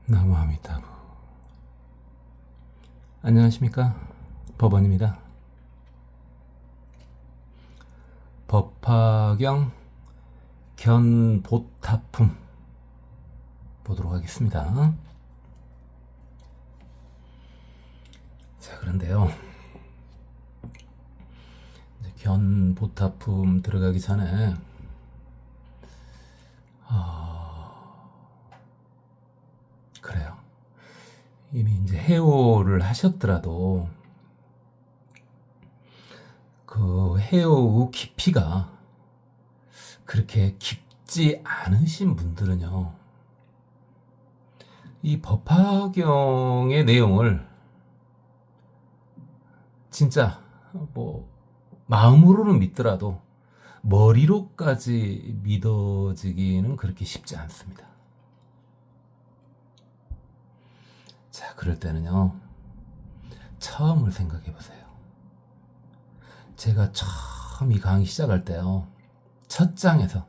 나무아미타부. 안녕하십니까, 법원입니다. 법화경 견보타품 보도록 하겠습니다. 자, 그런데요, 이제 견보타품 들어가기 전에 그래요. 이미 이제 해오를 하셨더라도 그 해오의 깊이가 그렇게 깊지 않으신 분들은요, 이 법화경의 내용을 진짜 마음으로는 믿더라도 머리로까지 믿어지기는 그렇게 쉽지 않습니다. 자, 그럴 때는요, 처음을 생각해 보세요. 제가 처음 이 강의 시작할 때요, 첫 장에서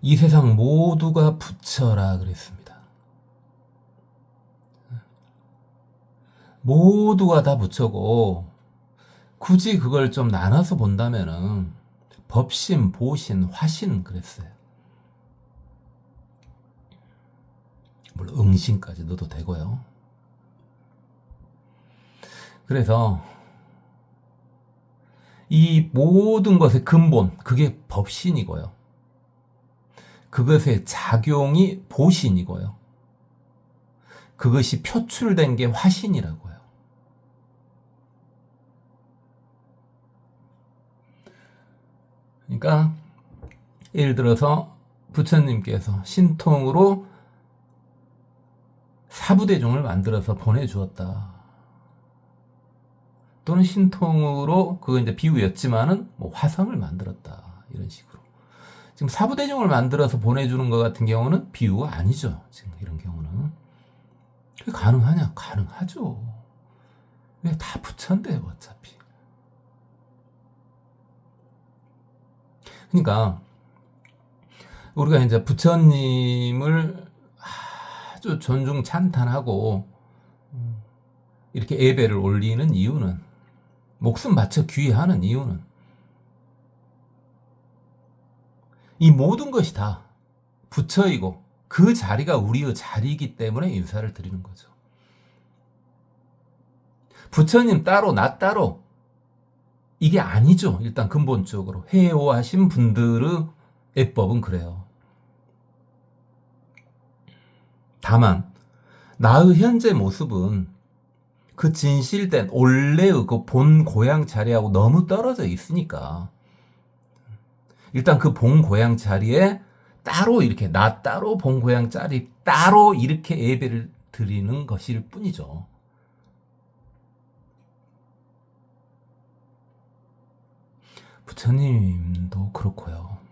이 세상 모두가 부처라 그랬습니다. 모두가 다 부처고, 굳이 그걸 좀 나눠서 본다면은 법신, 보신, 화신 그랬어요. 물론 응신까지 넣어도 되고요. 그래서 이 모든 것의 근본, 그게 법신이고요. 그것의 작용이 보신이고요. 그것이 표출된 게 화신이라고요. 그러니까 예를 들어서 부처님께서 신통으로 사부대중을 만들어서 보내주었다. 또는 신통으로, 그거 이제 비유였지만은 화성을 만들었다. 이런 식으로. 지금 사부대중을 만들어서 보내주는 것 같은 경우는 비유가 아니죠. 지금 이런 경우는. 그게 가능하냐? 가능하죠. 왜? 다 부처인데요, 어차피. 그러니까 우리가 이제 부처님을 아주 존중 찬탄하고 이렇게 예배를 올리는 이유는, 목숨 바쳐 귀하는 이유는, 이 모든 것이 다 부처이고 그 자리가 우리의 자리이기 때문에 인사를 드리는 거죠. 부처님 따로 나 따로 이게 아니죠. 일단 근본적으로 해오하신 분들의 예법은 그래요. 다만 나의 현재 모습은 그 진실된 원래의 그 본 고향 자리하고 너무 떨어져 있으니까 일단 그 본 고향 자리에 따로 이렇게 나 따로 본 고향 자리 따로 이렇게 예배를 드리는 것일 뿐이죠. 부처님도 그렇고요.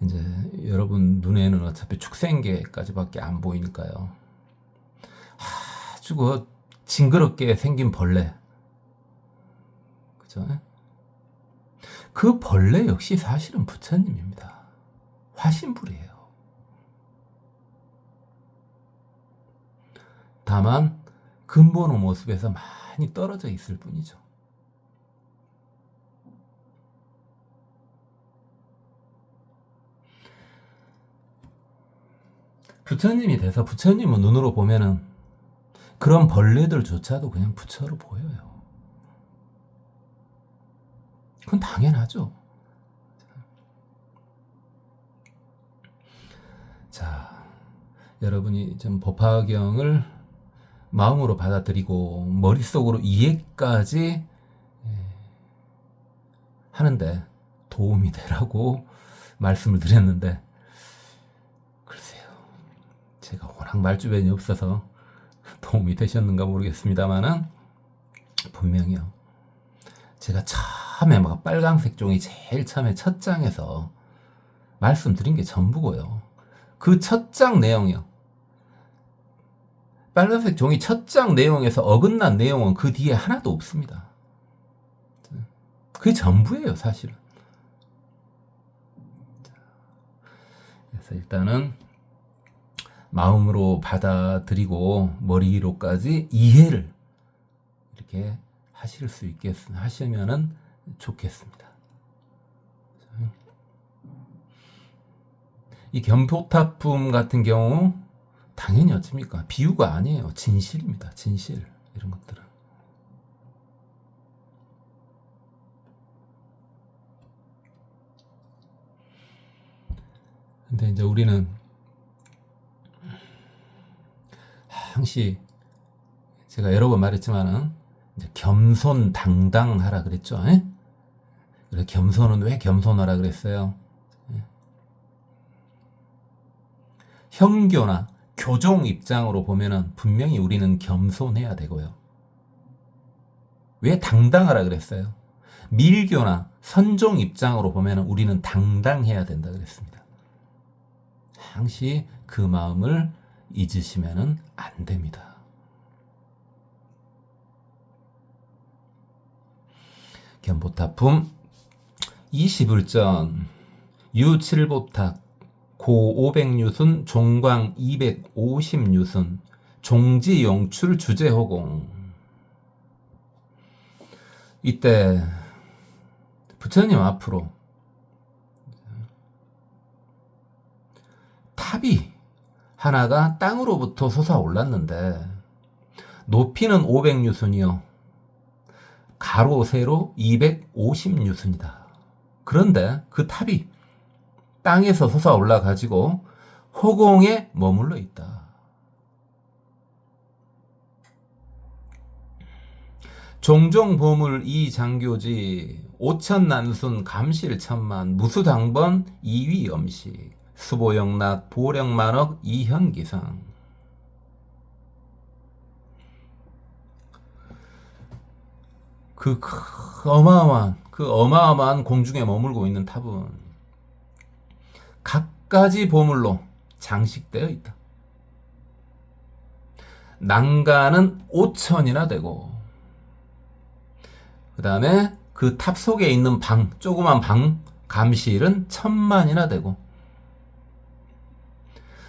이제 여러분 눈에는 어차피 축생계까지밖에 안 보이니까요. 아주 그 징그럽게 생긴 벌레, 그죠? 그 벌레 역시 사실은 부처님입니다. 화신불이에요. 다만 근본의 모습에서 많이 떨어져 있을 뿐이죠. 부처님이 돼서 부처님의 눈으로 보면은 그런 벌레들조차도 그냥 부처로 보여요. 그건 당연하죠. 자, 여러분이 좀 법화경을 마음으로 받아들이고 머릿속으로 이해까지 하는데 도움이 되라고 말씀을 드렸는데, 글쎄요, 제가 워낙 말주변이 없어서 도움이 되셨는가 모르겠습니다만은 분명히요, 제가 처음에 막 빨강색 종이 제일 처음에 첫 장에서 말씀드린 게 전부고요. 그 첫 장 내용이요, 빨간색 종이 첫 장 내용에서 어긋난 내용은 그 뒤에 하나도 없습니다. 그게 전부예요, 사실은. 그래서 일단은 마음으로 받아들이고 머리로까지 이해를 이렇게 하실 수 하시면은 좋겠습니다. 이 견포타품 같은 경우 당연히 어찌입니까? 비유가 아니에요. 진실입니다. 진실. 이런 것들은. 근데 이제 우리는 항시 제가 여러 번 말했지만은 이제 겸손당당하라 그랬죠. 에? 그래 겸손은 왜 겸손하라 그랬어요? 형교나 교종 입장으로 보면은 분명히 우리는 겸손해야 되고요. 왜 당당하라 그랬어요? 밀교나 선종 입장으로 보면은 우리는 당당해야 된다 그랬습니다. 항시 그 마음을 잊으시면은 안 됩니다. 견보타품 이시불전 유칠보탁 고 500유순 종광 250유순 종지용출 주제호공. 이때 부처님 앞으로 탑이 하나가 땅으로부터 솟아올랐는데 높이는 500유순이요 가로 세로 250유순이다. 그런데 그 탑이 땅에서 솟아올라 가지고 허공에 머물러 있다. 종종 보물 이장교지 5천난순 감실천만 무수당번 이위엄식 수보영락 보령만억 이현기상. 그 어마어마한 공중에 머물고 있는 탑은 갖가지 보물로 장식되어 있다. 난간은 5천이나 되고 그 다음에 그 탑 속에 있는 방, 조그만 방 감실은 1000만이나 되고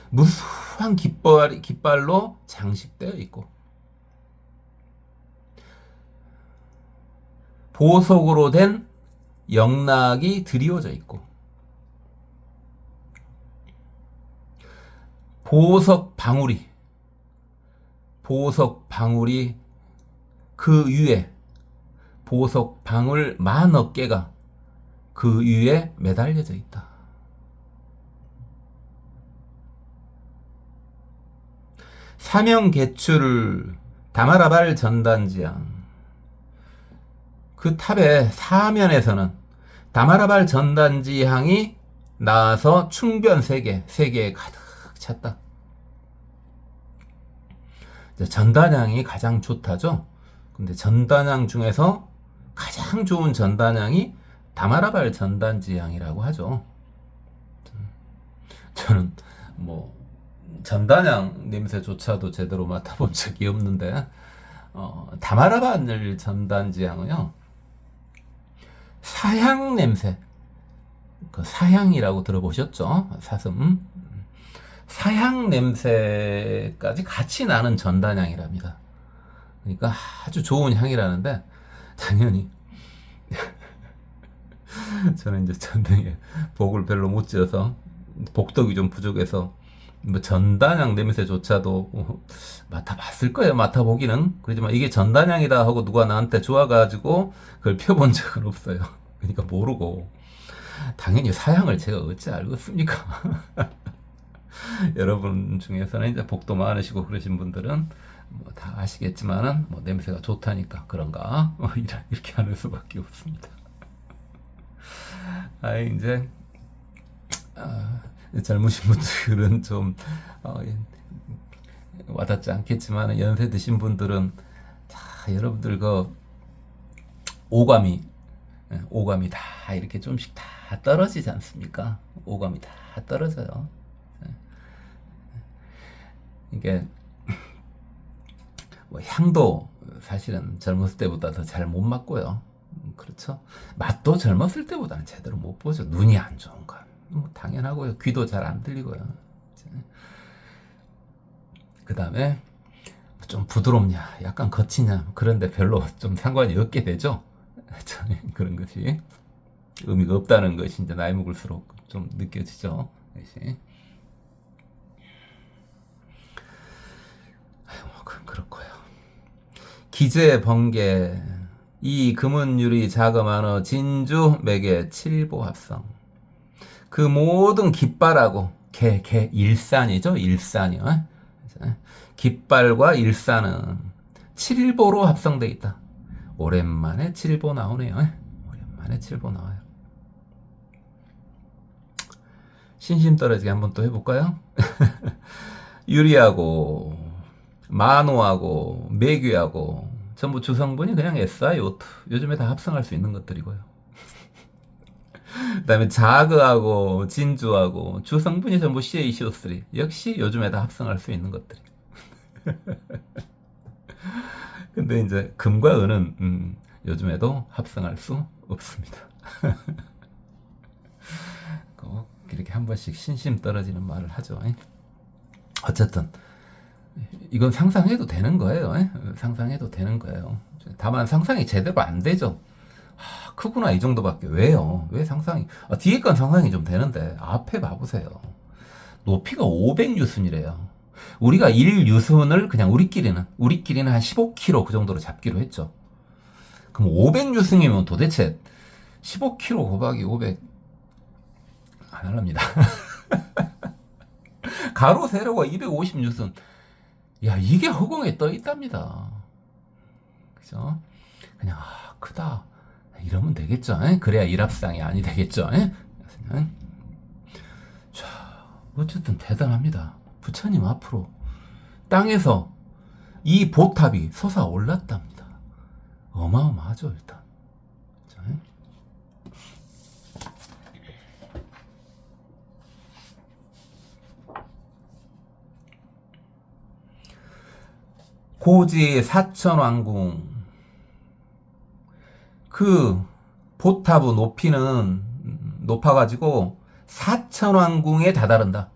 무수한 깃발로 장식되어 있고 보석으로 된 영락이 드리워져 있고 보석 방울이 그 위에 보석 방울 10,000여 개가 그 위에 매달려져 있다. 사명개출 다마라발 전단지향. 그 탑의 사면에서는 다마라발 전단지향이 나와서 충변 세계에 가득 찼다. 전단향이 가장 좋다죠. 근데 전단향 중에서 가장 좋은 전단향이 다마라발 전단지향이라고 하죠. 저는 뭐 전단향 냄새조차도 제대로 맡아본 적이 없는데 다마라발 전단지향은요 사향 냄새, 그 사향이라고 들어보셨죠? 사슴 사향 냄새까지 같이 나는 전단향이랍니다. 그러니까 아주 좋은 향이라는데 당연히 저는 이제 전등에 복을 별로 못 지어서 복덕이 좀 부족해서 뭐 전단향 냄새조차도 맡아봤을 거예요. 맡아보기는. 그렇지만 이게 전단향이다 하고 누가 나한테 좋아가지고 그걸 펴본 적은 없어요. 그러니까 모르고 당연히 사향을 제가 어찌 알겠습니까? 여러분 중에서는 이제 복도 많으시고 그러신 분들은 뭐 다 아시겠지만은 뭐 냄새가 좋다니까 그런가 이렇게 하는 수밖에 없습니다. 이제 젊으신 분들은 좀 와닿지 않겠지만 연세 드신 분들은 다 여러분들 그 오감이 다 이렇게 좀씩 다 떨어지지 않습니까? 오감이 다 떨어져요. 이게 뭐 향도 사실은 젊었을 때보다 더 잘 못 맡고요. 그렇죠. 맛도 젊었을 때보다는 제대로 못 보죠. 눈이 안 좋은 건 뭐 당연하고요. 귀도 잘 안 들리고요. 그 다음에 좀 부드럽냐, 약간 거치냐, 그런데 별로 좀 상관이 없게 되죠. 그런 것이 의미가 없다는 것이 이제 나이 먹을수록 좀 느껴지죠. 그렇고요. 기재, 번개, 이 금은유리, 자금한어, 진주, 매개, 칠보합성. 그 모든 깃발하고 일산이죠. 일산이요. 깃발과 일산은 7보로 합성되어 있다. 오랜만에 7보 나오네요. 오랜만에 7보 나와요. 신심 떨어지게 한번 또 해볼까요? 유리하고 만호하고 매귀하고 전부 주성분이 그냥 SiO2. 요즘에 다 합성할 수 있는 것들이고요. 그 다음에 자그하고 진주하고 주성분이 전부 CaCO3. 역시 요즘에 다 합성할 수 있는 것들이. 근데 이제 금과 은은 요즘에도 합성할 수 없습니다. 꼭 이렇게 한 번씩 신심 떨어지는 말을 하죠. 어쨌든 이건 상상해도 되는 거예요. 상상해도 되는 거예요. 다만 상상이 제대로 안 되죠. 크구나 이 정도밖에. 왜요? 왜 상상이 뒤에 건 상상이 좀 되는데 앞에 봐보세요. 높이가 500뉴슨이래요. 우리가 1뉴슨을 그냥 우리끼리는 한 15kg 그 정도로 잡기로 했죠. 그럼 500뉴슨이면 도대체 15kg 곱하기 500 안 할랍니다. 가로 세로가 250뉴슨. 야, 이게 허공에 떠 있답니다. 그죠? 그냥 크다 이러면 되겠죠. 그래야 일합상이 아니 되겠죠. 자, 어쨌든 대단합니다. 부처님 앞으로 땅에서 이 보탑이 솟아올랐답니다. 어마어마하죠. 일단 자, 고지 사천왕궁 그 보탑의 높이는 높아가지고 사천왕궁에 다다른다.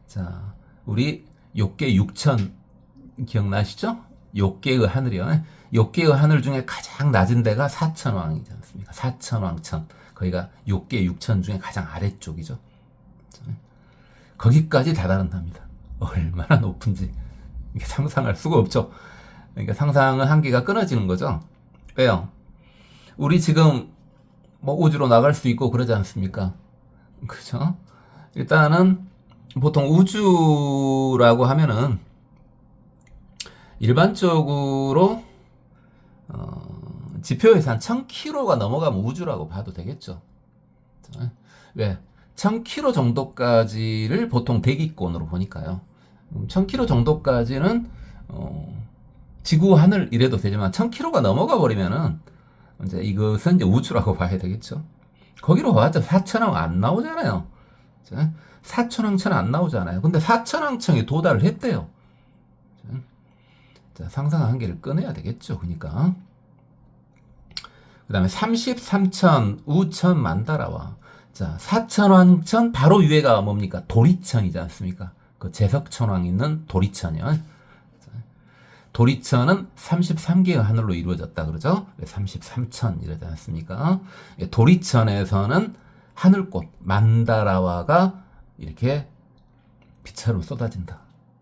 자, 우리 욕계 6천 기억나시죠? 욕계의 하늘이요. 욕계의 하늘 중에 가장 낮은 데가 사천왕이지 않습니까? 사천왕천. 거기가 욕계 6천 중에 가장 아래쪽이죠. 거기까지 다다른답니다. 얼마나 높은지 상상할 수가 없죠. 그러니까 상상은 한계가 끊어지는 거죠. 왜요? 우리 지금 뭐 우주로 나갈 수 있고 그러지 않습니까? 그죠? 일단은 보통 우주라고 하면은 일반적으로 지표에서 한 1000km가 넘어가면 우주라고 봐도 되겠죠. 왜? 1000km 정도까지를 보통 대기권으로 보니까요. 1000km 정도까지는 지구 하늘 이래도 되지만 1000km가 넘어가 버리면은 이제 이것은 이제 우주라고 봐야 되겠죠. 거기로 와봤자 사천왕 안 나오잖아요. 사천왕천 안 나오잖아요. 근데 사천왕천에 도달을 했대요. 자, 상상한 한계를 끊어야 되겠죠. 그러니까 그 다음에 33천 우천 만다라와 자 사천왕천 바로 위에가 뭡니까? 도리천이지 않습니까? 그 제석천왕 있는 도리천이요. 도리천은 33개의 하늘로 이루어졌다 그러죠. 33천 이러지 않습니까? 도리천에서는 하늘꽃 만다라와가 이렇게 빛으로 쏟아진다.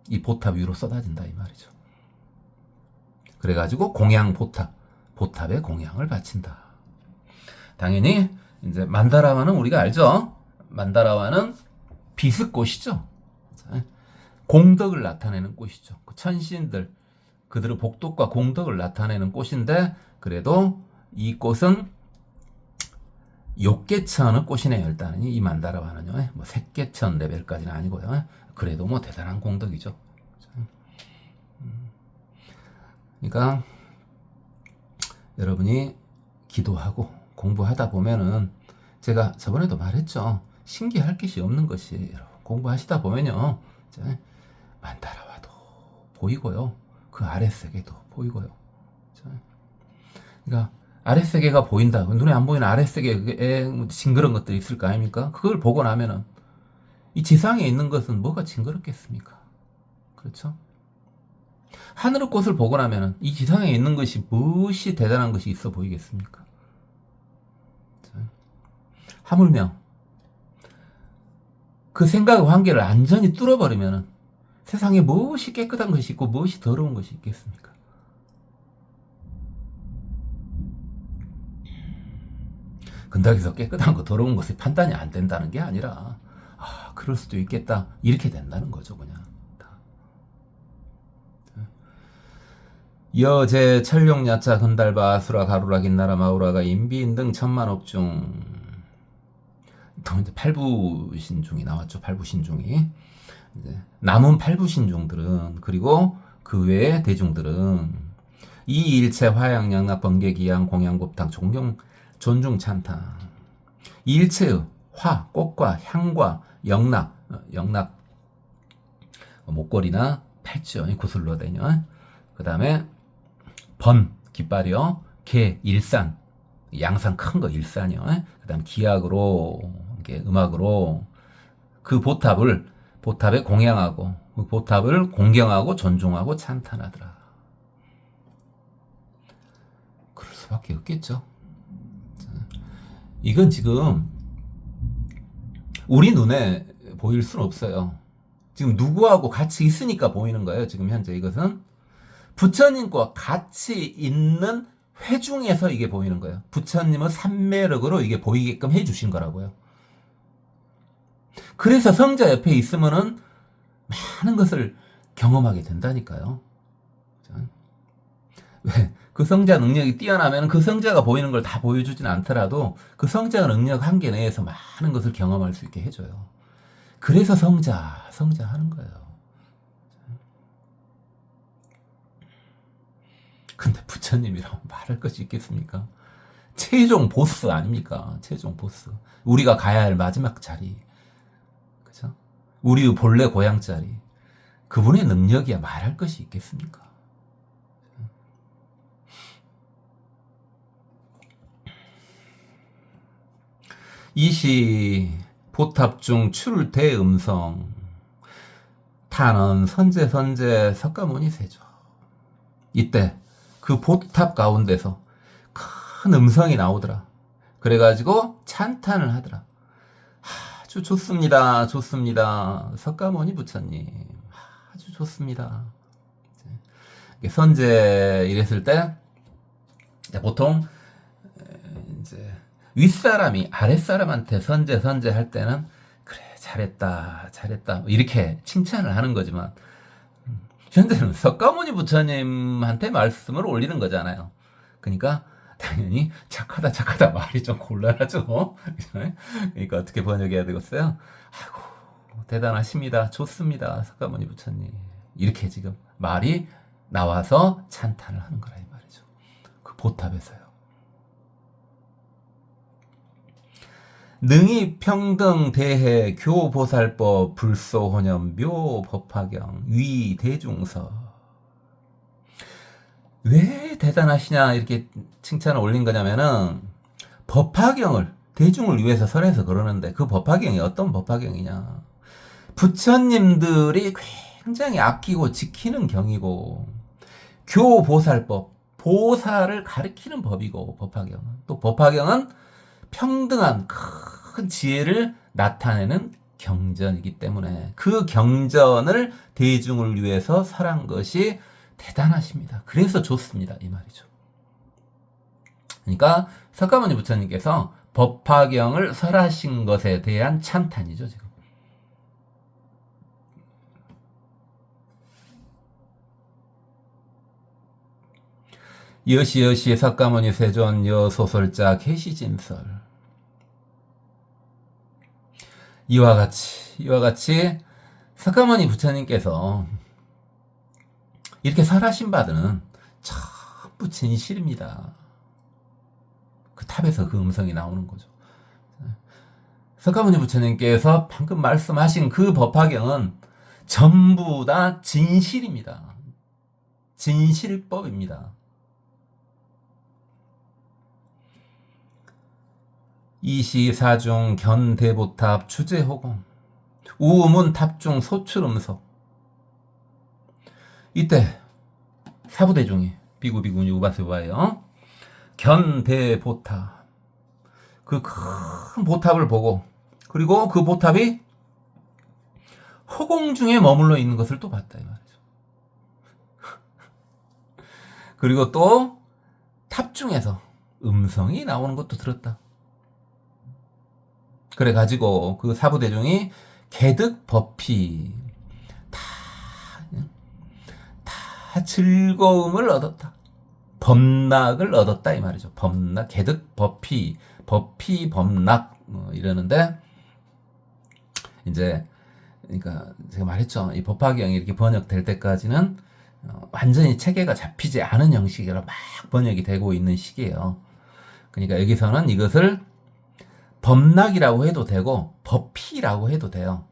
이 보탑 위로 쏟아진다 이 말이죠. 그래가지고 공양 보탑에 공양을 바친다. 당연히 이제 만다라와는 우리가 알죠. 만다라와는 빛의 꽃이죠. 공덕을 나타내는 꽃이죠. 그 천신들 그들의 복덕과 공덕을 나타내는 꽃인데 그래도 이 꽃은 욕계천의 꽃이네요. 일단은 이 만다라와는요. 뭐 색계천 레벨까지는 아니고요. 그래도 뭐 대단한 공덕이죠. 그러니까 여러분이 기도하고 공부하다 보면은 제가 저번에도 말했죠. 신기할 것이 없는 것이 공부하시다 보면요. 만다라와도 보이고요. 그 아랫세계도 보이고요. 그러니까 아랫세계가 보인다. 눈에 안 보이는 아랫세계에 징그러운 것들이 있을 거 아닙니까? 그걸 보고 나면은 이 지상에 있는 것은 뭐가 징그럽겠습니까? 그렇죠? 하늘의 꽃을 보고 나면 이 지상에 있는 것이 무엇이 대단한 것이 있어 보이겠습니까? 하물며 그 생각의 한계를 완전히 뚫어버리면 세상에 무엇이 깨끗한 것이 있고 무엇이 더러운 것이 있겠습니까? 근다기서 깨끗한 거 더러운 것이 판단이 안 된다는 게 아니라 그럴 수도 있겠다 이렇게 된다는 거죠. 그냥 여제 철룡야차 근달바 수라 가루라 긴나라 마우라가 인비인 등 천만억 중 또 이제 팔부신중이 나왔죠. 팔부신중이 이제 남은 팔부신중들은 그리고 그 외의 대중들은 이 일체 화양 양락 번개 기양 공양 곱탕 존경 존중 찬탄 이 일체의 화 꽃과 향과 영락 목걸이나 팔찌 구슬로 되냐 그 다음에 번 깃발이요 개 일산 양산 큰 거 일산이요 그 다음 기악으로 음악으로 그 보탑에 공양하고 그 보탑을 공경하고 존중하고 찬탄하더라. 그럴 수밖에 없겠죠. 이건 지금 우리 눈에 보일 수는 없어요. 지금 누구하고 같이 있으니까 보이는 거예요. 지금 현재 이것은 부처님과 같이 있는 회중에서 이게 보이는 거예요. 부처님은 삼매력으로 이게 보이게끔 해주신 거라고요. 그래서 성자 옆에 있으면은 많은 것을 경험하게 된다니까요. 왜? 그 성자 능력이 뛰어나면 그 성자가 보이는 걸 다 보여주진 않더라도 그 성자 능력 한계 내에서 많은 것을 경험할 수 있게 해줘요. 그래서 성자 하는 거예요. 근데 부처님이라고 말할 것이 있겠습니까? 최종 보스 아닙니까? 최종 보스. 우리가 가야 할 마지막 자리. 그죠? 우리의 본래 고향 자리. 그분의 능력이야 말할 것이 있겠습니까? 이시 보탑 중 출대 음성 탄원 선제 석가모니 세조. 이때 그 보탑 가운데서 큰 음성이 나오더라. 그래가지고 찬탄을 하더라. 아주 좋습니다. 석가모니 부처님 아주 좋습니다. 선제 이랬을 때 보통 이제 윗사람이 아랫사람한테 선제 할 때는 그래 잘했다 이렇게 칭찬을 하는 거지만 현재는 석가모니 부처님한테 말씀을 올리는 거잖아요. 그러니까 당연히 착하다 말이 좀 곤란하죠. 그러니까 어떻게 번역해야 되겠어요? 아이고 대단하십니다. 좋습니다. 석가모니 부처님 이렇게 지금 말이 나와서 찬탄을 하는 거라 이 말이죠. 그 보탑에서요. 능이 평등 대해 교보살법 불소혼염 묘 법화경 위 대중서. 왜 대단하시냐 이렇게 칭찬을 올린 거냐면은 법화경을 대중을 위해서 설해서 그러는데 그 법화경이 어떤 법화경이냐 부처님들이 굉장히 아끼고 지키는 경이고 교보살법 보살을 가리키는 법이고 법화경은 또 법화경은 평등한 큰 지혜를 나타내는 경전이기 때문에 그 경전을 대중을 위해서 설한 것이 대단하십니다. 그래서 좋습니다. 이 말이죠. 그러니까 석가모니 부처님께서 법화경을 설하신 것에 대한 찬탄이죠. 지금. 여시 석가모니 세존 여소설자 계시진설. 이와 같이 석가모니 부처님께서 이렇게 설하신 바들은 전부 진실입니다. 그 탑에서 그 음성이 나오는 거죠. 석가모니 부처님께서 방금 말씀하신 그 법화경은 전부 다 진실입니다. 진실법입니다. 이시사중 견대보탑 주제호공 우문 탑중 소출음석. 이때 사부대중이 비구비구니 우바세바예요. 견대보탑. 그 큰 보탑을 보고, 그리고 그 보탑이 허공 중에 머물러 있는 것을 또 봤다 이 말이죠. 그리고 또 탑 중에서 음성이 나오는 것도 들었다. 그래 가지고 그 사부대중이 개득버피 다 즐거움을 얻었다. 범락을 얻었다 이 말이죠. 범락, 개득버피, 버피 범락 이러는데, 이제 그러니까 제가 말했죠. 이 법화경이 이렇게 번역될 때까지는 완전히 체계가 잡히지 않은 형식으로 막 번역이 되고 있는 시기예요. 그러니까 여기서는 이것을 범락이라고 해도 되고 버피라고 해도 돼요.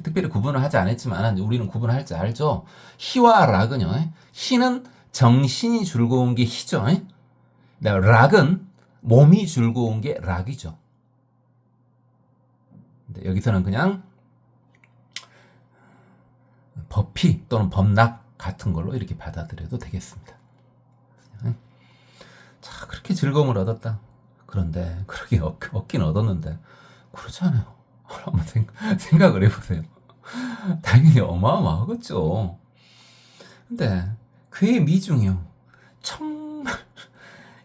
특별히 구분을 하지 않았지만 우리는 구분할 줄 알죠. 희와 락은요. 희는 정신이 즐거운 게 희죠. 락은 몸이 즐거운 게 락이죠. 근데 여기서는 그냥 버피 또는 범락 같은 걸로 이렇게 받아들여도 되겠습니다. 자, 그렇게 즐거움을 얻었다. 그런데 그렇게 얻긴 얻었는데 그렇지 않아요. 한번 생각을 해보세요. 당연히 어마어마하겠죠. 근데 그의 미중이요. 정말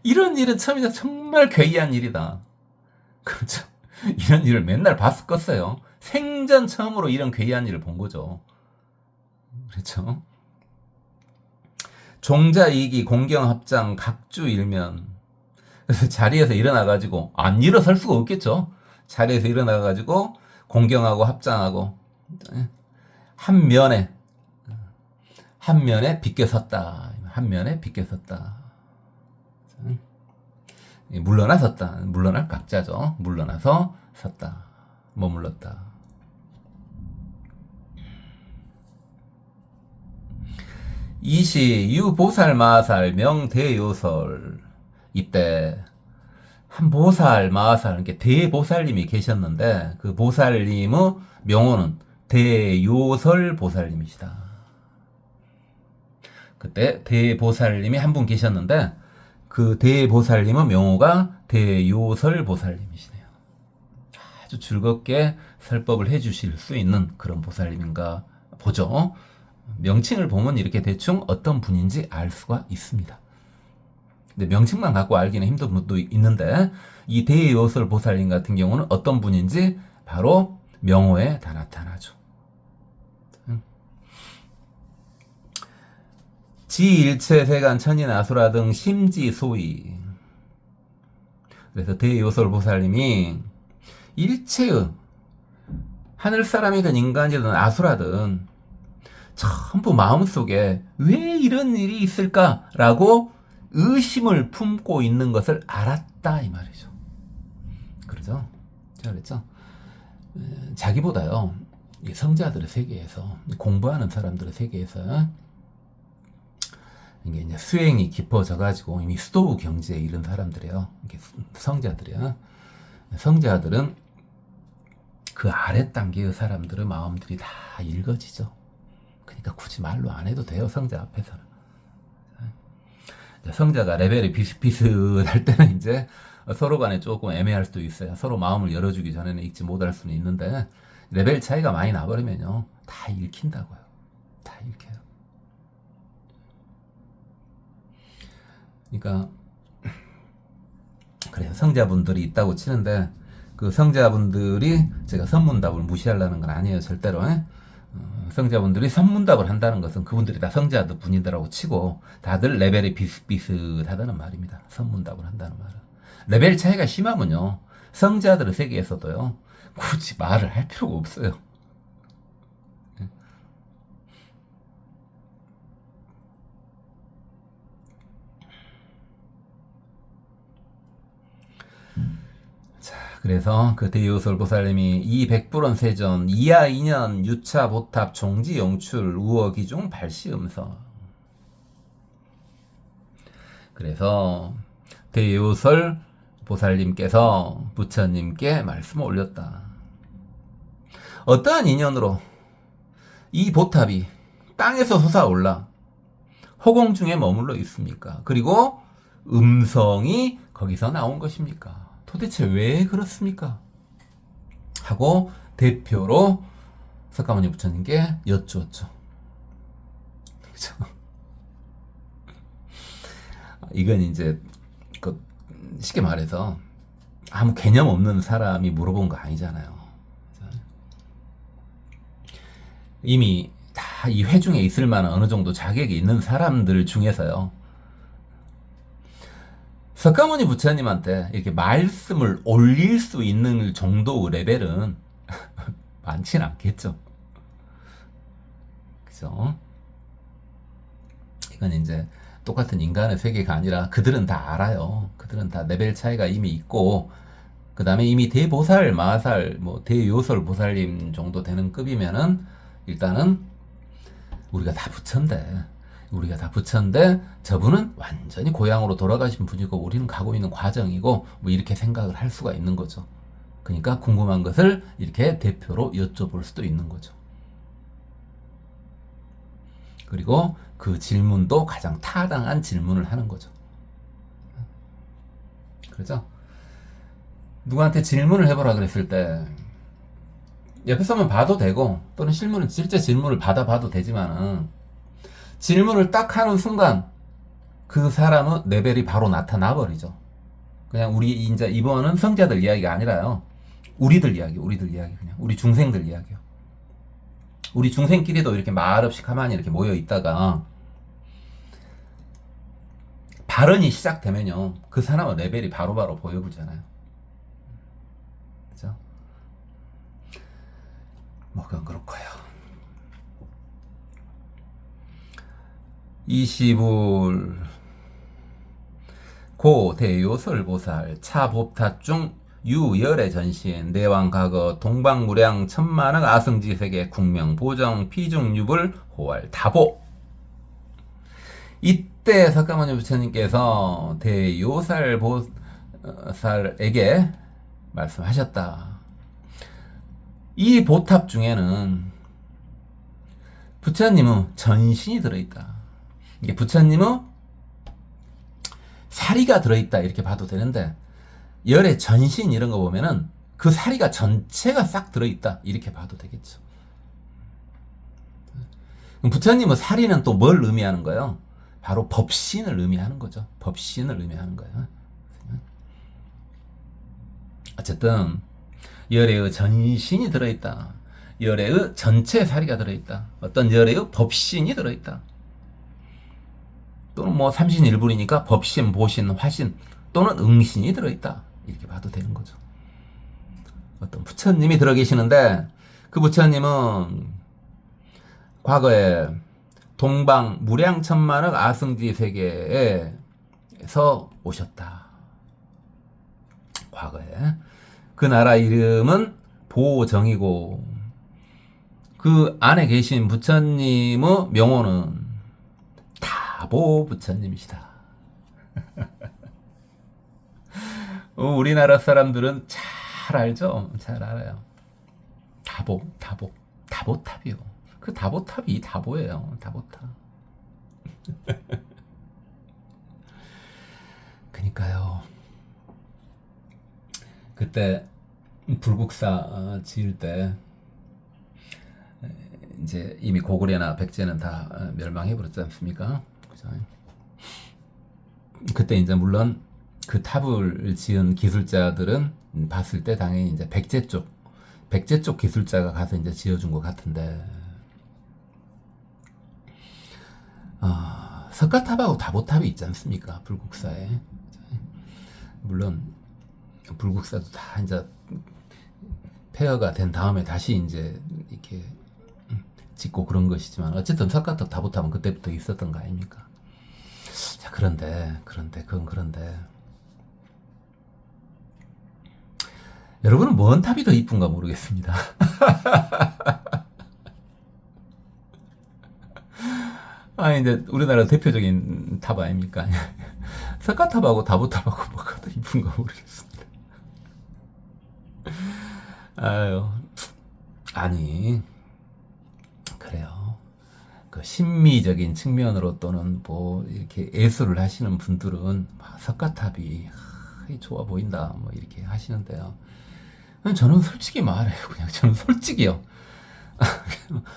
이런 일은 처음이다. 정말 괴이한 일이다. 그렇죠. 이런 일을 맨날 봤을 것어요. 생전 처음으로 이런 괴이한 일을 본 거죠. 그렇죠. 종자이기 공경합장 각주 일면. 그래서 자리에서 일어나가지고 안 일어설 수가 없겠죠. 자리에서 일어나가지고 공경하고 합장하고 한 면에 비껴섰다. 한 면에 비껴섰다. 물러나 섰다. 물러날 각자죠. 물러나서 섰다. 머물렀다. 이시 유보살마살 명대요설. 이때 한 보살 마살 이렇게 대보살님이 계셨는데 그 보살님의 명호는 대요설 보살님이시다. 그때 대보살님이 한 분 계셨는데 그 대보살님의 명호가 대요설 보살님이시네요. 아주 즐겁게 설법을 해주실 수 있는 그런 보살님인가 보죠. 명칭을 보면 이렇게 대충 어떤 분인지 알 수가 있습니다. 근데 명칭만 갖고 알기는 힘든 분도 있는데 이 대요설 보살님 같은 경우는 어떤 분인지 바로 명호에 다 나타나죠. 지일체 세간 천인 아수라 등 심지소위. 그래서 대요설 보살님이 일체의 하늘 사람이든 인간이든 아수라든 전부 마음속에 왜 이런 일이 있을까라고 의심을 품고 있는 것을 알았다 이 말이죠. 그렇죠? 제가 그랬죠. 자기보다요 성자들의 세계에서 공부하는 사람들의 세계에서 이게 이제 수행이 깊어져 가지고 이미 수도 경지에 이른 사람들이에요. 이게 성자들이야. 성자들은 그 아래 단계의 사람들의 마음들이 다 읽어지죠. 그러니까 굳이 말로 안 해도 돼요. 성자 앞에서는. 성자가 레벨이 비슷비슷할 때는 이제 서로 간에 조금 애매할 수도 있어요. 서로 마음을 열어주기 전에는 읽지 못할 수는 있는데 레벨 차이가 많이 나버리면요 다 읽힌다고요. 다 읽혀요. 그러니까 그래요. 성자분들이 있다고 치는데 그 성자분들이 제가 선문답을 무시하려는 건 아니에요. 절대로. 성자분들이 선문답을 한다는 것은 그분들이 다 성자들 분이더라고 치고 다들 레벨이 비슷비슷하다는 말입니다. 선문답을 한다는 말은. 레벨 차이가 심하면요. 성자들의 세계에서도요. 굳이 말을 할 필요가 없어요. 그래서 그 대요설 보살님이 이 백불원 세전 이하 인연 유차 보탑 종지 영출 우어 기중 발시음서. 그래서 대요설 보살님께서 부처님께 말씀을 올렸다. 어떠한 인연으로 이 보탑이 땅에서 솟아올라 허공 중에 머물러 있습니까? 그리고 음성이 거기서 나온 것입니까? 도대체 왜 그렇습니까? 하고 대표로 석가모니 부처님께 여쭈었죠. 그죠? 이건 이제 그 쉽게 말해서 아무 개념 없는 사람이 물어본 거 아니잖아요. 이미 다 이 회중에 있을 만한 어느 정도 자격이 있는 사람들 중에서요. 석가모니 부처님한테 이렇게 말씀을 올릴 수 있는 정도 레벨은 많지는 않겠죠. 그죠? 이건 이제 똑같은 인간의 세계가 아니라 그들은 다 알아요. 그들은 다 레벨 차이가 이미 있고, 그 다음에 이미 대보살, 마살, 뭐 대요설 보살님 정도 되는 급이면은 일단은 우리가 다 부처인데 저분은 완전히 고향으로 돌아가신 분이고 우리는 가고 있는 과정이고 뭐 이렇게 생각을 할 수가 있는 거죠. 그러니까 궁금한 것을 이렇게 대표로 여쭤볼 수도 있는 거죠. 그리고 그 질문도 가장 타당한 질문을 하는 거죠. 그렇죠? 누구한테 질문을 해보라 그랬을 때 옆에서만 봐도 되고 또는 실제 질문을 받아봐도 되지만은 질문을 딱 하는 순간 그 사람은 레벨이 바로 나타나 버리죠. 그냥 우리 이제 이번은 성자들 이야기가 아니라요. 우리들 이야기 그냥 우리 중생들 이야기요. 우리 중생끼리도 이렇게 말없이 가만히 이렇게 모여 있다가 발언이 시작되면요. 그 사람은 레벨이 바로바로 보여보잖아요. 그죠? 뭐 그건 그렇고요. 20울 고 대요설보살 차법타중 유열의 전신 내왕가거 동방무량 천만억 아승지세계 국명 보정 피중유불 호활 다보. 이때 석가모니 부처님께서 대요살보살에게 말씀하셨다. 이 보탑 중에는 부처님의 전신이 들어있다. 이게 부처님의 사리가 들어있다 이렇게 봐도 되는데 열의 전신 이런 거 보면은 그 사리가 전체가 싹 들어있다 이렇게 봐도 되겠죠. 부처님의 사리는 또 뭘 의미하는 거예요? 바로 법신을 의미하는 거죠. 법신을 의미하는 거예요. 어쨌든 열의 전신이 들어있다. 열의 전체 사리가 들어있다. 어떤 열의 법신이 들어있다. 또는 뭐 삼신일불이니까 법신, 보신, 화신 또는 응신이 들어있다. 이렇게 봐도 되는 거죠. 어떤 부처님이 들어 계시는데 그 부처님은 과거에 동방 무량천만억 아승지 세계에서 오셨다. 과거에 그 나라 이름은 보정이고 그 안에 계신 부처님의 명호는 다보 부처님이시다. 우리나라 사람들은 잘 알죠? 잘 알아요. 다보탑이요. 그 다보탑이 이 다보예요. 다보탑. 그니까요. 그때 불국사 지을 때 이제 이미 고구려나 백제는 다 멸망해버렸지 않습니까? 그죠? 그때 이제 물론 그 탑을 지은 기술자들은 봤을 때 당연히 이제 백제 쪽 기술자가 가서 이제 지어준 것 같은데, 석가탑하고 다보탑이 있지 않습니까? 불국사에. 물론 불국사도 다 이제 폐허가 된 다음에 다시 이제 이렇게 짓고 그런 것이지만 어쨌든 석가탑 다보탑은 그때부터 있었던 거 아닙니까? 자, 그런데 여러분은 뭔 탑이 더 이쁜가 모르겠습니다. 이제 우리나라 대표적인 탑 아닙니까? 석가탑하고 다보탑하고 뭐가 더 이쁜가 모르겠습니다. 아유, 아니, 그래요. 그 심미적인 측면으로 또는 뭐 이렇게 예술을 하시는 분들은 석가탑이 좋아 보인다 뭐 이렇게 하시는데요. 저는 솔직히 말해요. 그냥 저는 솔직히요.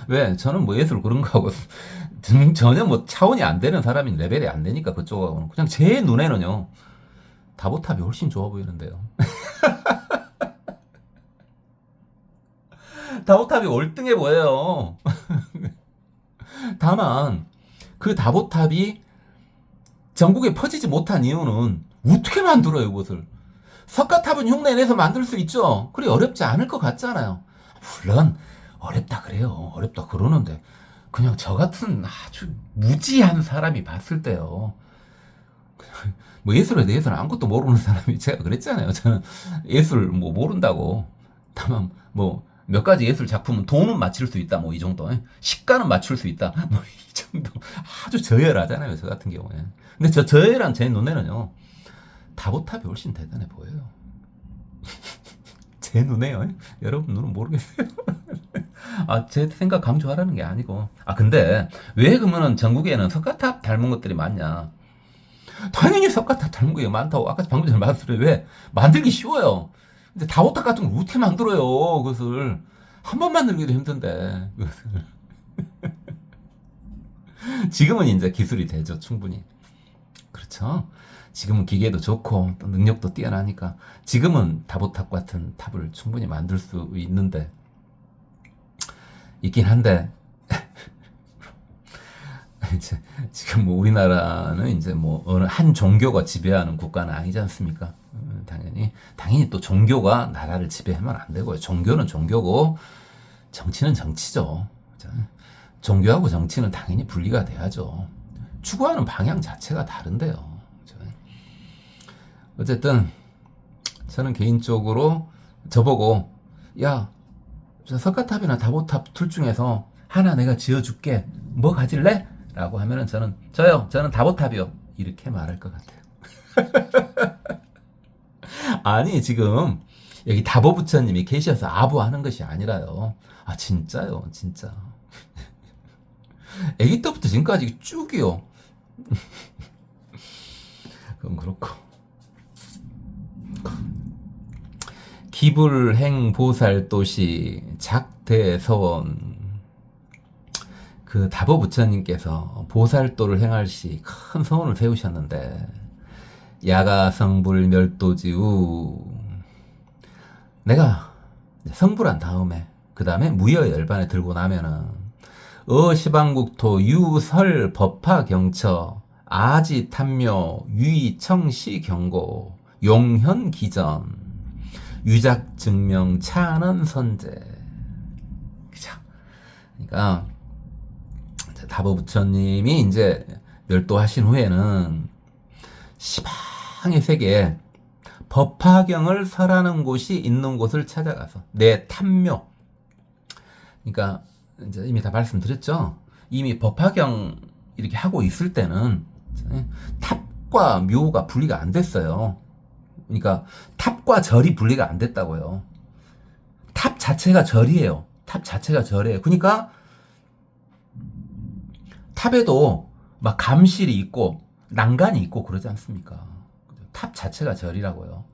왜? 저는 뭐 예술 그런 거하고 전혀 뭐 차원이 안 되는 사람인 레벨이 안 되니까 그쪽하고는 그냥 제 눈에는요. 다보탑이 훨씬 좋아 보이는데요. 다보탑이 월등해 보여요. 다만 그 다보탑이 전국에 퍼지지 못한 이유는 어떻게 만들어요, 이것을? 석가탑은 흉내내서 만들 수 있죠. 그리 어렵지 않을 것 같잖아요. 물론 어렵다 그래요. 어렵다 그러는데 그냥 저 같은 아주 무지한 사람이 봤을 때요. 뭐 예술에 대해서는 아무것도 모르는 사람이 제가 그랬잖아요. 저는 예술 뭐 모른다고. 다만 뭐 몇 가지 예술 작품은 돈은 맞출 수 있다. 뭐 이 정도. 시가는 맞출 수 있다. 뭐 이 정도. 아주 저열하잖아요. 저 같은 경우에. 근데 저 저열한 제 눈에는요. 다보탑이 훨씬 대단해 보여요. 제 눈에요. 여러분 눈은 모르겠어요. 제 생각 강조하라는 게 아니고. 근데 왜 그러면은 전국에는 석가탑 닮은 것들이 많냐? 당연히 석가탑 닮은 게 많다고. 아까 방금 전에 말씀드린 왜 만들기 쉬워요. 근데 다보탑 같은 걸 어떻게 만들어요? 그것을 한 번 만들기도 힘든데. 그것을. 지금은 이제 기술이 되죠, 충분히. 그렇죠. 지금은 기계도 좋고 또 능력도 뛰어나니까 지금은 다보탑 같은 탑을 충분히 만들 수 있는데 있긴 한데 이제 지금 뭐 우리나라는 이제 뭐 어느 한 종교가 지배하는 국가는 아니지 않습니까? 당연히 또 종교가 나라를 지배하면 안 되고요. 종교는 종교고 정치는 정치죠. 종교하고 정치는 당연히 분리가 돼야죠. 추구하는 방향 자체가 다른데요. 어쨌든 저는 개인적으로 저보고 야, 저 석가탑이나 다보탑 둘 중에서 하나 내가 지어줄게. 뭐 가질래? 라고 하면은 저는 다보탑이요. 이렇게 말할 것 같아요. 아니, 지금 여기 다보 부처님이 계셔서 아부하는 것이 아니라요. 진짜요, 진짜. 애기 때부터 지금까지 쭉이요. 그건 그렇고. 기불행보살도시 작대서원 그 다보 부처님께서 보살도를 행할 시 큰 서원을 세우셨는데 야가성불 멸도지우 내가 성불한 다음에 그 다음에 무여열반에 들고 나면은 시방국토 유설 법화경처 아지탐묘 유이청시경고 용현기전 유작증명 찬원선제. 그죠? 그러니까 다보 부처님이 이제 멸도하신 후에는 시방의 세계에 법화경을 설하는 곳이 있는 곳을 찾아가서 내 탐묘. 그러니까 이제 이미 다 말씀드렸죠. 이미 법화경 이렇게 하고 있을 때는 탑과 묘가 분리가 안 됐어요. 그러니까 탑과 절이 분리가 안 됐다고요. 탑 자체가 절이에요. 탑 자체가 절이에요. 그러니까 탑에도 막 감실이 있고 난간이 있고 그러지 않습니까? 탑 자체가 절이라고요.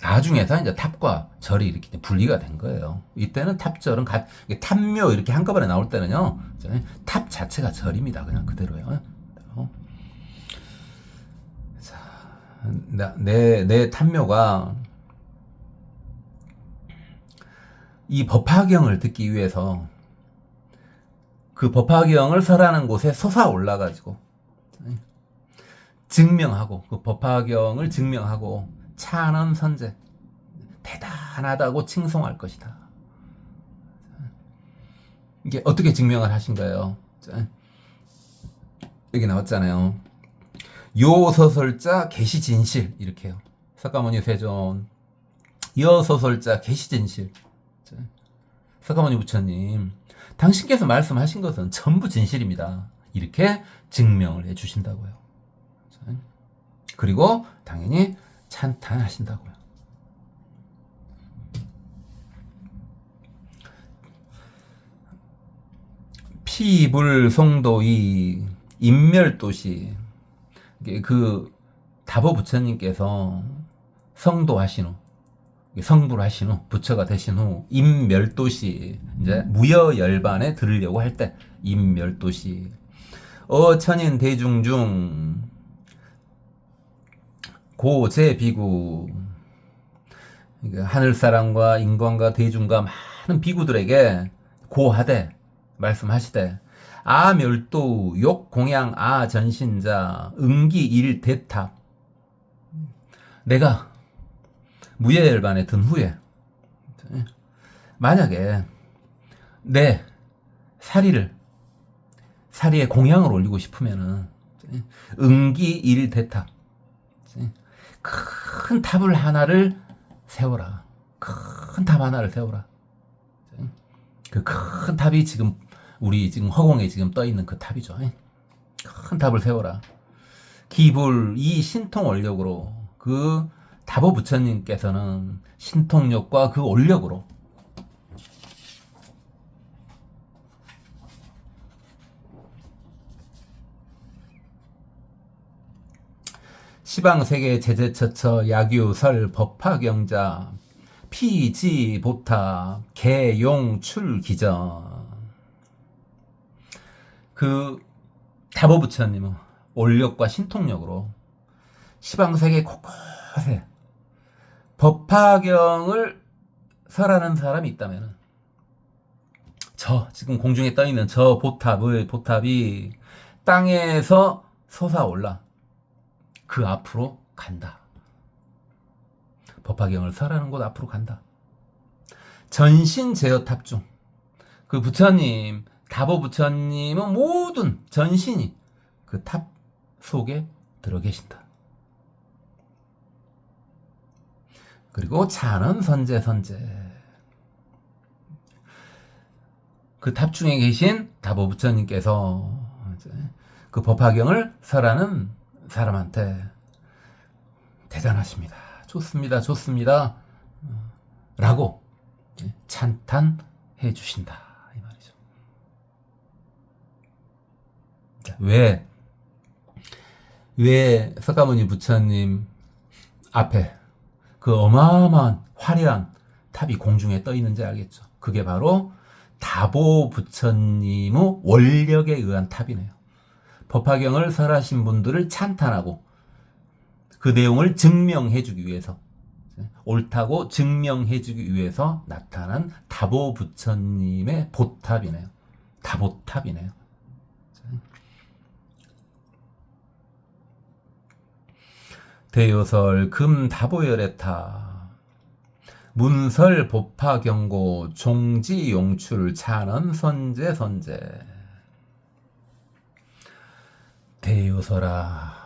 나중에서 이제 탑과 절이 이렇게 분리가 된 거예요. 이때는 탑절은 탑묘 이렇게 한꺼번에 나올 때는요, 탑 자체가 절입니다. 그냥 그대로요. 자, 내 탑묘가 이 법화경을 듣기 위해서 그 법화경을 설하는 곳에 솟아 올라가지고 증명하고 그 법화경을 증명하고 찬원 선제 대단하다고 칭송할 것이다. 이게 어떻게 증명을 하신 거예요? 여기 나왔잖아요. 요서설자 계시진실 이렇게요. 석가모니 세존 여서설자 계시진실. 석가모니 부처님 당신께서 말씀하신 것은 전부 진실입니다. 이렇게 증명을 해주신다고요. 그리고 당연히 찬탄하신다고요. 피불송도이 인멸도시. 이게 그 다보 부처님께서 성도하신 후, 성불 하신 후, 부처가 되신 후 인멸도시, 이제 무여열반에 들으려고 할 때 인멸도시. 천인 대중 중 고제비구, 하늘사람과 인간과 대중과 많은 비구들에게 고하되 말씀하시되, 아멸도 욕공양 아전신자 응기일 대탑. 내가 무예열반에 든 후에 만약에 내 사리에 공양을 올리고 싶으면은 응기일 대탑, 큰 탑을 하나를 세워라. 큰 탑 하나를 세워라. 그 큰 탑이 지금 우리 지금 허공에 지금 떠 있는 그 탑이죠. 큰 탑을 세워라. 기불 이 신통 원력으로, 그 다보 부처님께서는 신통력과 그 원력으로 시방세계 제재처처 야규설 법화경자 피지보타 개용출기전. 그 다보 부처님은 원력과 신통력으로 시방세계 곳곳에 법화경을 설하는 사람이 있다면, 저 지금 공중에 떠 있는 저 보탑이 땅에서 솟아올라 그 앞으로 간다. 법화경을 설하는 곳 앞으로 간다. 전신 제어탑 중 그 부처님, 다보 부처님은 모든 전신이 그 탑 속에 들어 계신다. 그리고 찬원 선제 그 탑 중에 계신 다보 부처님께서 그 법화경을 설하는 사람한테 대단하십니다, 좋습니다 라고 찬탄해 주신다, 이 말이죠. 왜 석가모니 부처님 앞에 그 어마어마한 화려한 탑이 공중에 떠 있는지 알겠죠? 그게 바로 다보 부처님의 원력에 의한 탑이네요. 법화경을 설하신 분들을 찬탄하고 그 내용을 증명해주기 위해서, 옳다고 증명해주기 위해서 나타난 다보 부처님의 보탑이네요. 다보탑이네요. 대요설 금다보열애타 문설 법화경고 종지용출 찬원 선제 대요설아.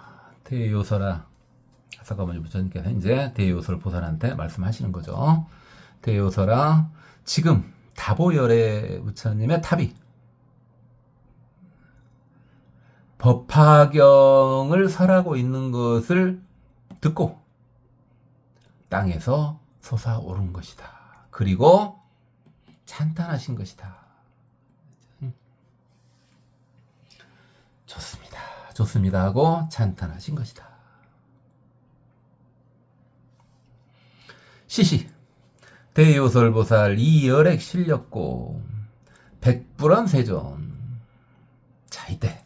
석가모니 부처님께서 이제 대요설 보살한테 말씀하시는 거죠. 대요설아, 지금 다보열애 부처님의 탑이 법화경을 설하고 있는 것을 듣고 땅에서 솟아오른 것이다. 그리고 찬탄하신 것이다. 좋습니다 하고 찬탄하신 것이다. 시시 대요설보살 이열액 실렸고 백불원 세존. 자, 이때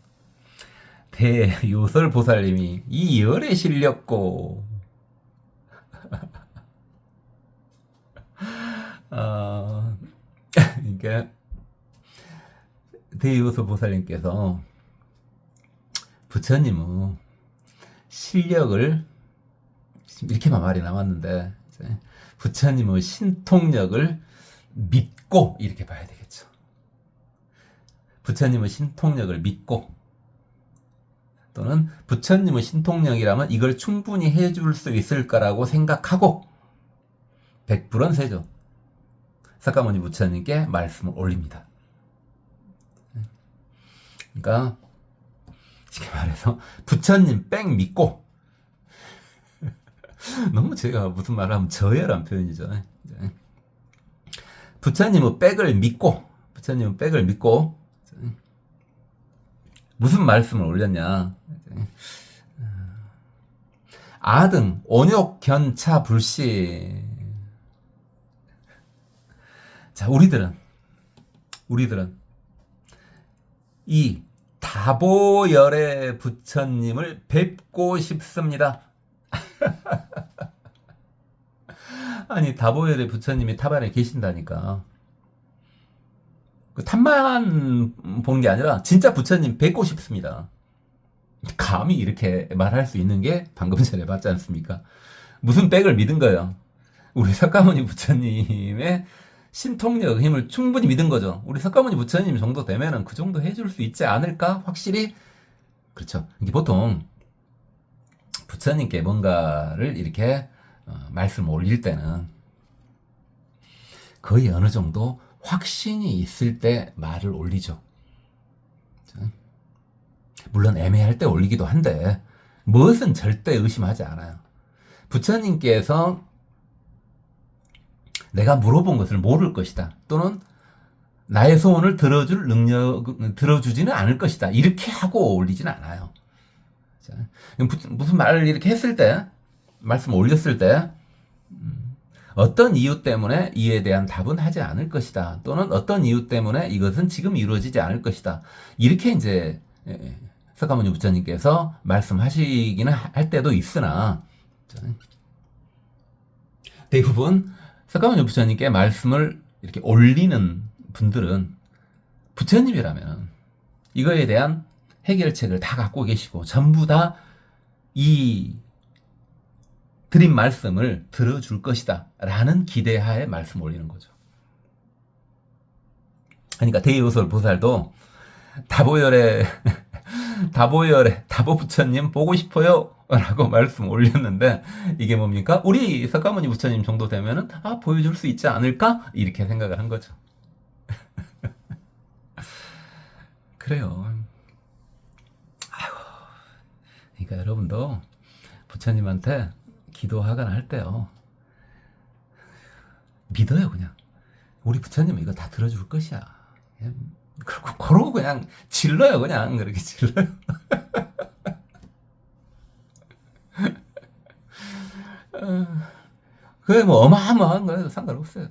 대요설보살님이 이열에 실렸고 그러니까 대요설보살님께서 부처님은 실력을, 이렇게만 말이 남았는데 부처님의 신통력을 믿고, 이렇게 봐야 되겠죠. 부처님의 신통력을 믿고, 또는 부처님의 신통력이라면 이걸 충분히 해줄 수 있을까라고 생각하고 백불원세죠. 석가모니 부처님께 말씀을 올립니다. 그러니까 쉽게 말해서 부처님 뺑 믿고, 너무 제가 무슨 말을 하면 저열한 표현이죠. 부처님은 백을 믿고 무슨 말씀을 올렸냐. 아등, 온욕, 견차, 불씨. 자, 우리들은 이 다보열의 부처님을 뵙고 싶습니다. 아니, 다보열의 부처님이 탑안에 계신다니까. 그 탑만 보는 게 아니라 진짜 부처님 뵙고 싶습니다. 감히 이렇게 말할 수 있는 게 방금 전에 봤지 않습니까? 무슨 백을 믿은 거예요? 우리 석가모니 부처님의 신통력, 힘을 충분히 믿은 거죠. 우리 석가모니 부처님 정도 되면은 그 정도 해줄 수 있지 않을까? 확실히. 그렇죠. 이게 보통 부처님께 뭔가를 이렇게 말씀 올릴 때는 거의 어느 정도 확신이 있을 때 말을 올리죠. 물론 애매할 때 올리기도 한데 무엇은 절대 의심하지 않아요. 부처님께서 내가 물어본 것을 모를 것이다. 또는 나의 소원을 들어주지는 않을 것이다. 이렇게 하고 올리지는 않아요. 자, 무슨 말을 이렇게 했을 때, 말씀 올렸을 때, 어떤 이유 때문에 이에 대한 답은 하지 않을 것이다. 또는 어떤 이유 때문에 이것은 지금 이루어지지 않을 것이다. 이렇게 이제 석가모니 부처님께서 말씀하시기는 할 때도 있으나 대부분 석가모니 부처님께 말씀을 이렇게 올리는 분들은 부처님이라면 이거에 대한 해결책을 다 갖고 계시고 전부 다 이 드린 말씀을 들어줄 것이다 라는 기대하에 말씀 올리는 거죠. 그러니까 대요설 보살도 다보 부처님 보고 싶어요 라고 말씀 올렸는데 이게 뭡니까? 우리 석가모니 부처님 정도 되면은 보여줄 수 있지 않을까? 이렇게 생각을 한 거죠. 그래요. 아이고. 그러니까 여러분도 부처님한테 기도하거나 할 때요. 믿어요, 그냥. 우리 부처님은 이거 다 들어줄 것이야. 그러고 그냥 질러요, 그냥. 그렇게 질러요. 그게 뭐 어마어마한 거예요. 상관없어요.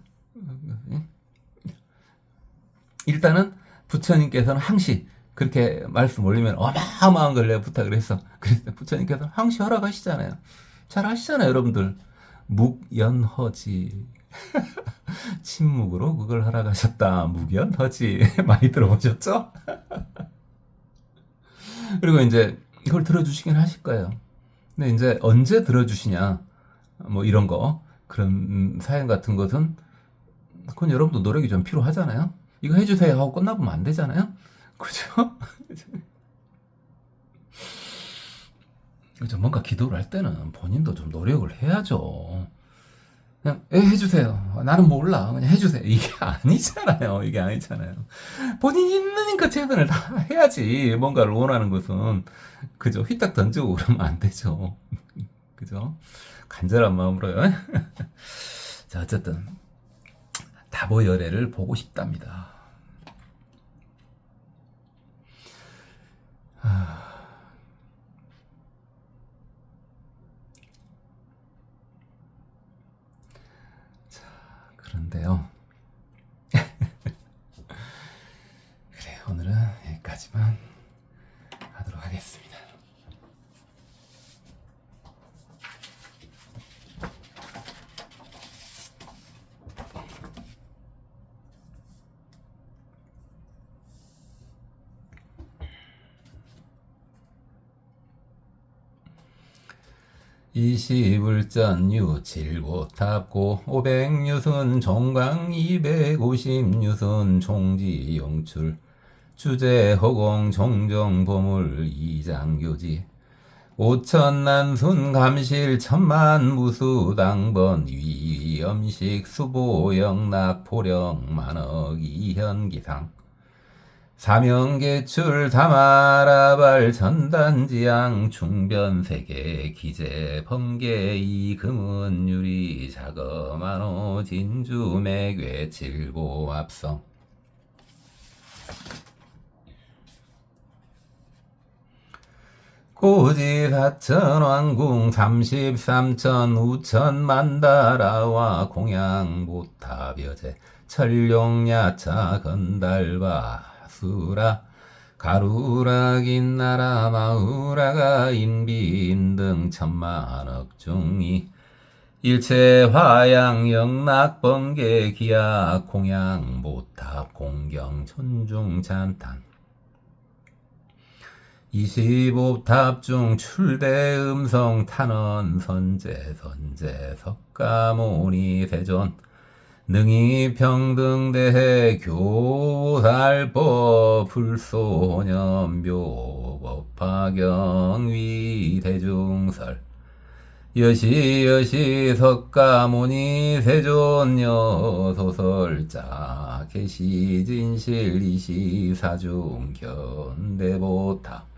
일단은 부처님께서는 항시 그렇게 말씀 올리면 어마어마한 걸 내가 부탁을 했어. 그래서 부처님께서 항시 허락하시잖아요. 잘 아시잖아요, 여러분들. 묵연허지. 침묵으로 그걸 허락하셨다. 묵연허지. 많이 들어보셨죠? 그리고 이제 이걸 들어주시긴 하실 거예요. 근데 이제 언제 들어주시냐, 뭐 이런 거, 그런 사연 같은 것은, 그건 여러분도 노력이 좀 필요하잖아요? 이거 해주세요 하고 끝나보면 안 되잖아요? 그죠? 그죠? 뭔가 기도를 할 때는 본인도 좀 노력을 해야죠. 그냥, 해주세요. 나는 몰라. 그냥 해주세요. 이게 아니잖아요. 이게 아니잖아요. 본인이 있으니까 최선을 다 해야지. 뭔가를 원하는 것은. 그죠? 휘딱 던지고 그러면 안 되죠. 그죠? 간절한 마음으로요. 자, 어쨌든. 다보열애를 보고 싶답니다. 자, 그런데요. 그래, 오늘은 여기까지만 하도록 하겠습니다. 이시불전유 칠고탑고 500유순 종강 250유순 종지용출 주제허공 종정보물 이장교지 5천난순 감실 천만 무수당번 위엄식 수보영락 포령 만억 이현기상 사명개출 다마라발 전단지양 중변세계 기재 범계 이금은유리 자거만호 진주매괴 칠고압성 고지사천왕궁 33천 우천만다라와 공양보탑여제 천룡야차 건달바 수라 가루라긴나라 마우라가 인비인등 천만억 중이 일체화양 영락번개 기약 공양보탑 공경 천중찬탄 25탑 중 출대 음성 탄원 선제 석가모니 세존 능히 평등대해 교살법 불소년묘 법화경 위대중설 여시 석가모니 세존여 소설자 계시진실 이시사중 견대보탑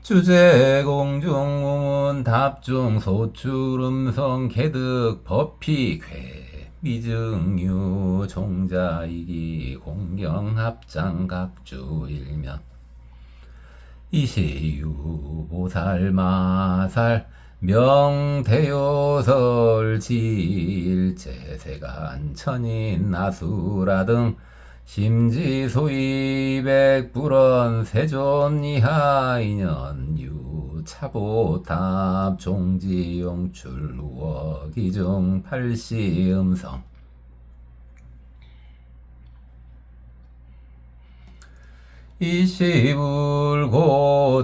주제공중우문 답중 소출음성 개득 법피괴 미증유 종자이기 공경합장 각주일면 이시유 보살마살 명대요설 지일제세간 천인 나수라 등 심지소이백불원 세존이하인연 유차보탑 종지용출 우어기중 팔시음성 이시불고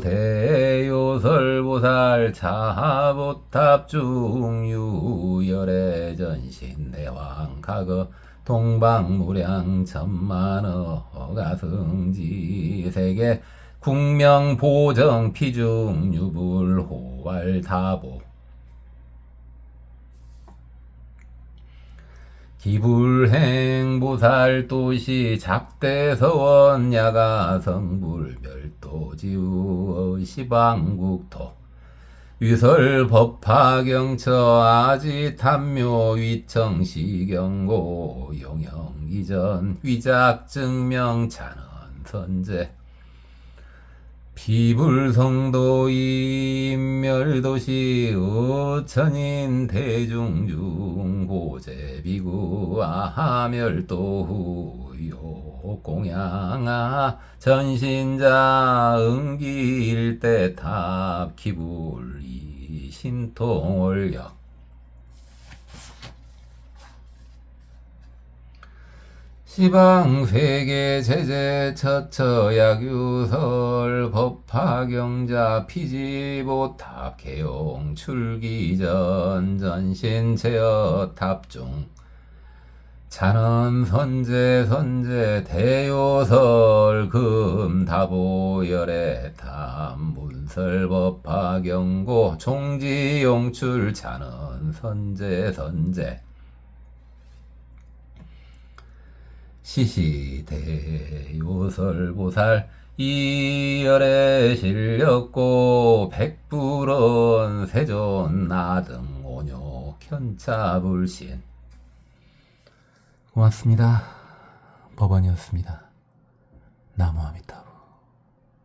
대요설보살 자하보탑 중유열애전신 내왕가거 동방무량 천만어 가승지 세계 국명보정 피중유불호왈다보 기불행보살도시 작대서원 야가성불 멸도지우 시방국토 위설법화경처 아지탐묘 위청시경고 용영이전 위작증명찬언선제 비불성도 인멸도시 어천인 대중중 고제비구 아하멸도 후요공양아 전신자 응기일대탑 기불이 신통올력 시방세계 제제 처처 야규설 법화경자 피지보탑 개용 출기전 전신 제어 탑중 찬원 선제 대요설 금다보열애 탑 문설 법화경고 종지용출 찬원 선제 시시대요설보살 이열에 실렸고 백불원 세존 나등 오뇨 견차불신 고맙습니다. 법원이었습니다. 나무아미타